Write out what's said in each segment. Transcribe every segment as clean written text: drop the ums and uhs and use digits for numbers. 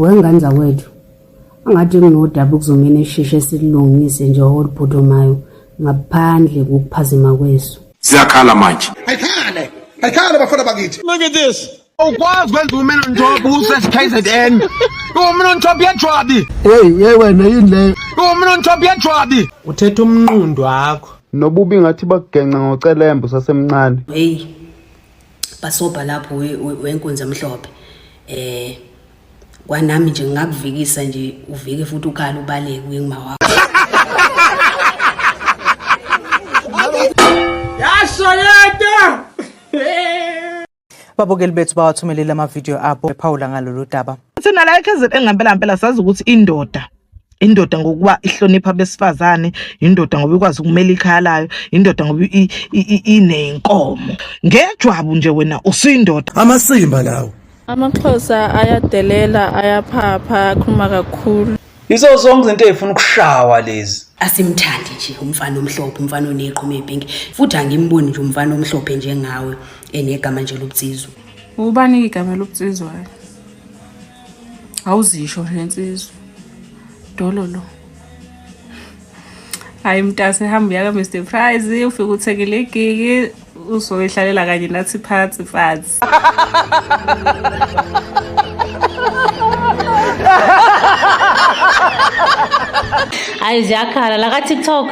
wengane zakwethu angathi kunodaba ukuzomena eshisha esilungise nje oluphuthamayo ngaphandle kokuphazima kwesu. Siyakhala manje. Ayikhala bafana bakithi. Look at this. Ukwazi kwenza umena njobo useKZN. Umena njobo yejwabi. Hey wena yini le? Umena njobo yejwabi. Uthetha umnqundo wakho. Nobubi ngathi bakugenqa ngocelembo sasemncane. Hey. Basobha lapho wenkonza emhlophe. Kwanami nje ngakuvikisa nje uvike futhi ukhala ubaleke kuyengima wakho. Yashayeta. Babukeli bethu bawathumelela ama-video abo bephawula ngalolu daba. Thina la eKZN ngempela sazi ukuthi indoda ngokuba ihlonipha abesifazane, indoda ngoba ikwazi ukumela ikhaya layo, indoda ngoba inenkomo. Ngejwabu nje wena usuyindoda. Amasimba lawo. AmaXhosa ayadelela, ayaphapha, akhuluma kakhulu. Yizo zonke izinto ezifuna ukushawa lezi. Asimthandi nje umfana omhlophe, umfana oneqhuma epink. Futhi angimboni nje umfana omhlophe njengawe enegama nje lobutsizwa. Ubani igama lobutsizwa? Awuzisho nje insizwa. Dololo. Hayi mntase hamba yaka Mr Prize ufike uthekele igigi uzoyihlalela kanye nathi phansi phansi. Hayi ziyakhala la ka TikTok.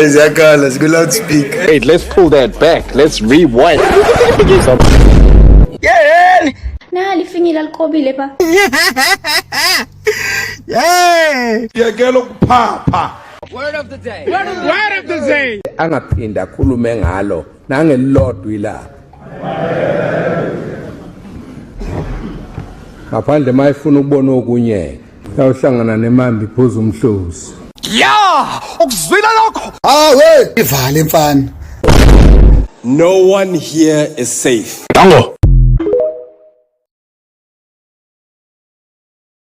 Ziyakhala siku loudspeaker. Hey, let's pull that back. Let's rewind. Yeah. Na lifingile liqobile pa. Yeah. Siyakela ukuphapha. Word of the day. Angaphinda akhulume ngalo nangelilodwa ila. Ngaphandle mayifuna ukubona okunye. Yawuhlangana nemambi phuza umhlozi. Ukuzwila lokho. Ivale mfana. No one here is safe. Dango.